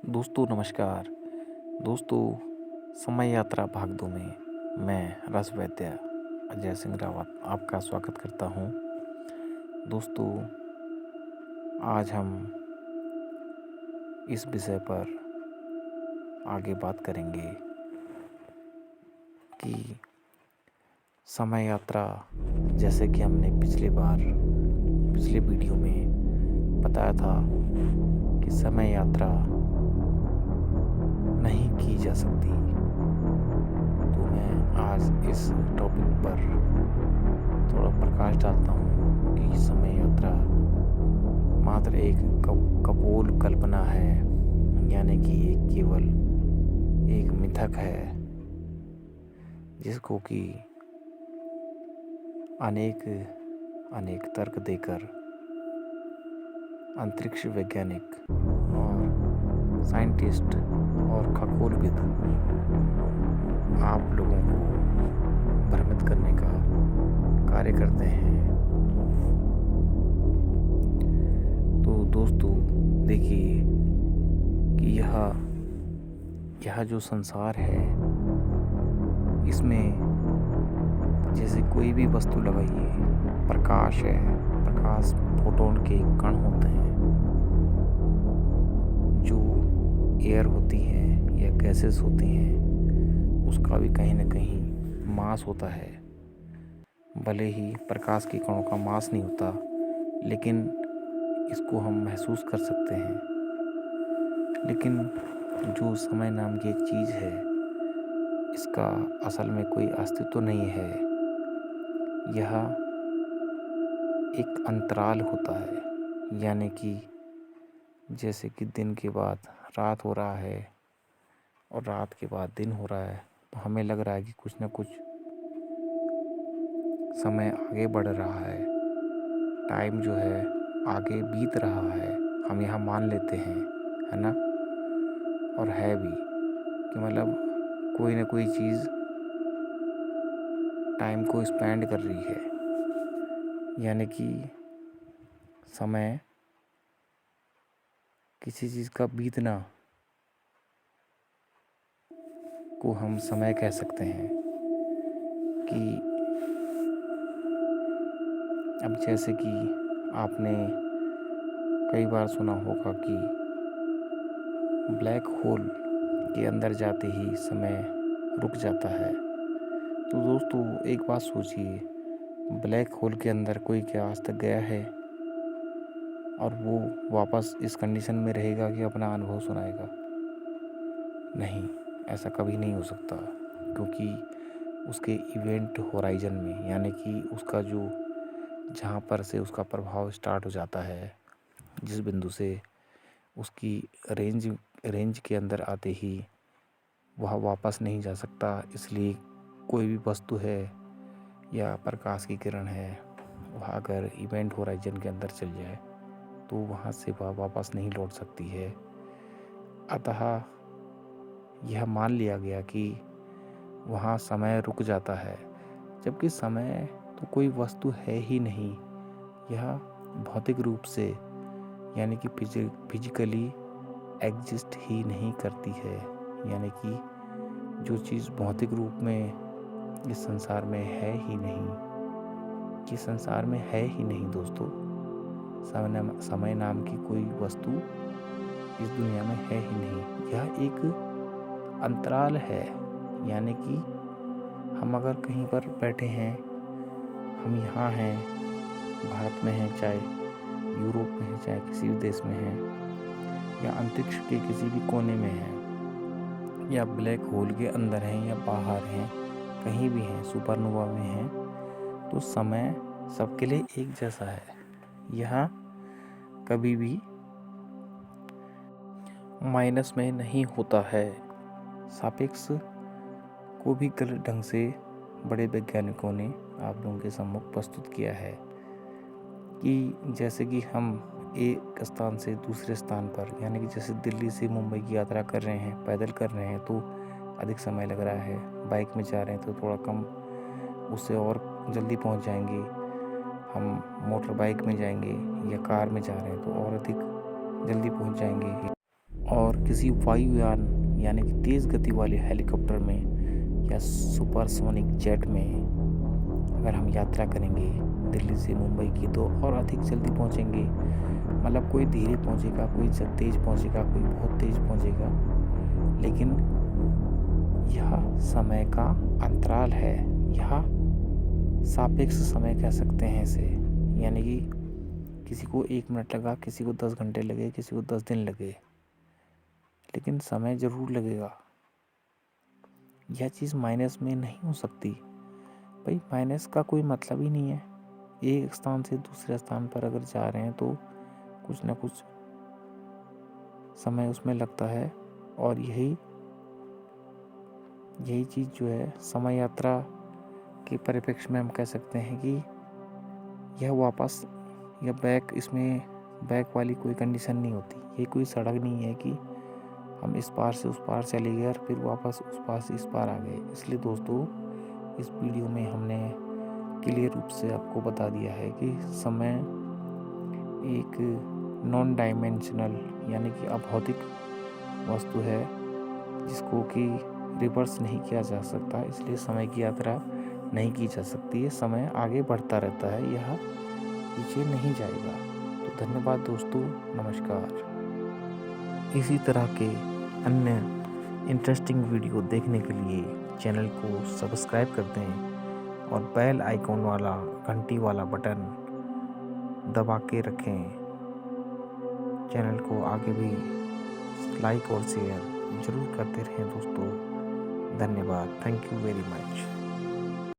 दोस्तों नमस्कार। दोस्तों, समय यात्रा भाग 2 में मैं रस वैद्य अजय सिंह रावत आपका स्वागत करता हूँ। दोस्तों, आज हम इस विषय पर आगे बात करेंगे कि समय यात्रा, जैसे कि हमने पिछले वीडियो में बताया था कि समय यात्रा नहीं की जा सकती। तो मैं आज इस टॉपिक पर थोड़ा प्रकाश डालता हूँ कि समय यात्रा मात्र एक कपोल कल्पना है, यानी कि केवल एक मिथक है जिसको कि अनेक तर्क देकर अंतरिक्ष वैज्ञानिक और साइंटिस्ट और खगोलविद आप लोगों को भ्रमित करने का कार्य करते हैं। तो दोस्तों, देखिए कि यह जो संसार है, इसमें जैसे कोई भी वस्तु लगाइए, प्रकाश है, प्रकाश फोटोन के कण होते हैं, जो एयर होती है या गैसेस होती हैं, उसका भी कहीं ना कहीं मास होता है। भले ही प्रकाश के कणों का मास नहीं होता, लेकिन इसको हम महसूस कर सकते हैं। लेकिन जो समय नाम की एक चीज़ है, इसका असल में कोई अस्तित्व नहीं है। यह एक अंतराल होता है, यानी कि जैसे कि दिन के बाद रात हो रहा है और रात के बाद दिन हो रहा है, तो हमें लग रहा है कि कुछ न कुछ समय आगे बढ़ रहा है, टाइम जो है आगे बीत रहा है, हम यहाँ मान लेते हैं, है ना। और है भी कि मतलब कोई ना कोई चीज़ टाइम को स्पेंड कर रही है, यानी कि समय किसी चीज़ का बीतना को हम समय कह सकते हैं। कि अब जैसे कि आपने कई बार सुना होगा कि ब्लैक होल के अंदर जाते ही समय रुक जाता है। तो दोस्तों, एक बात सोचिए, ब्लैक होल के अंदर कोई क्या आज तक गया है और वो वापस इस कंडीशन में रहेगा कि अपना अनुभव सुनाएगा? नहीं, ऐसा कभी नहीं हो सकता, क्योंकि उसके इवेंट होराइजन में, यानी कि उसका जो जहाँ पर से उसका प्रभाव स्टार्ट हो जाता है, जिस बिंदु से उसकी रेंज के अंदर आते ही वह वापस नहीं जा सकता। इसलिए कोई भी वस्तु है या प्रकाश की किरण है, वह अगर इवेंट होराइजन के अंदर चल जाए तो वहाँ से वह वापस नहीं लौट सकती है। अतः यह मान लिया गया कि वहाँ समय रुक जाता है, जबकि समय तो कोई वस्तु है ही नहीं। यह भौतिक रूप से, यानी कि फिजिकली एग्जिस्ट ही नहीं करती है। यानी कि जो चीज़ भौतिक रूप में इस संसार में है ही नहीं, ये संसार में है ही नहीं दोस्तों। समय नाम की कोई वस्तु इस दुनिया में है ही नहीं। यह एक अंतराल है, यानी कि हम अगर कहीं पर बैठे हैं, हम यहाँ हैं, भारत में हैं, चाहे यूरोप में हैं, चाहे किसी भी देश में हैं, या अंतरिक्ष के किसी भी कोने में हैं, या ब्लैक होल के अंदर हैं या बाहर हैं, कहीं भी हैं, सुपरनोवा में हैं, तो समय सबके लिए एक जैसा है। यह कभी भी माइनस में नहीं होता है। सापेक्ष को भी गलत ढंग से बड़े वैज्ञानिकों ने आप लोगों के सम्मुख प्रस्तुत किया है कि जैसे कि हम एक स्थान से दूसरे स्थान पर, यानी कि जैसे दिल्ली से मुंबई की यात्रा कर रहे हैं, पैदल कर रहे हैं तो अधिक समय लग रहा है, बाइक में जा रहे हैं तो थोड़ा कम, उससे और जल्दी पहुंच जाएंगे। हम मोटर बाइक में जाएंगे या कार में जा रहे हैं तो और अधिक जल्दी पहुंच जाएंगे। और किसी वायुयान यानी कि तेज़ गति वाले हेलीकॉप्टर में या सुपरसोनिक जेट में अगर हम यात्रा करेंगे दिल्ली से मुंबई की, तो और अधिक जल्दी पहुंचेंगे। मतलब कोई धीरे पहुंचेगा, कोई तेज़ पहुंचेगा, कोई बहुत तेज़ पहुंचेगा, लेकिन यह समय का अंतराल है। यह सापेक्ष समय कह सकते हैं इसे, यानी कि किसी को 1 मिनट लगा, किसी को 10 घंटे लगे, किसी को 10 दिन लगे, लेकिन समय ज़रूर लगेगा। यह चीज़ माइनस में नहीं हो सकती भाई, माइनस का कोई मतलब ही नहीं है। एक स्थान से दूसरे स्थान पर अगर जा रहे हैं तो कुछ ना कुछ समय उसमें लगता है, और यही चीज़ जो है समय यात्रा के परिप्रेक्ष्य में हम कह सकते हैं कि यह वापस या बैक, इसमें बैक वाली कोई कंडीशन नहीं होती। ये कोई सड़क नहीं है कि हम इस पार से उस पार चले गए और फिर वापस उस पार से इस पार आ गए। इसलिए दोस्तों, इस वीडियो में हमने क्लियर रूप से आपको बता दिया है कि समय एक नॉन डायमेंशनल यानी कि अभौतिक वस्तु है, जिसको कि रिवर्स नहीं किया जा सकता। इसलिए समय की यात्रा नहीं की जा सकती है। समय आगे बढ़ता रहता है, यह पीछे नहीं जाएगा। तो धन्यवाद दोस्तों, नमस्कार। इसी तरह के अन्य इंटरेस्टिंग वीडियो देखने के लिए चैनल को सब्सक्राइब कर दें और बेल आइकॉन वाला घंटी वाला बटन दबा के रखें। चैनल को आगे भी लाइक और शेयर जरूर करते रहें दोस्तों। धन्यवाद। Thank you very much.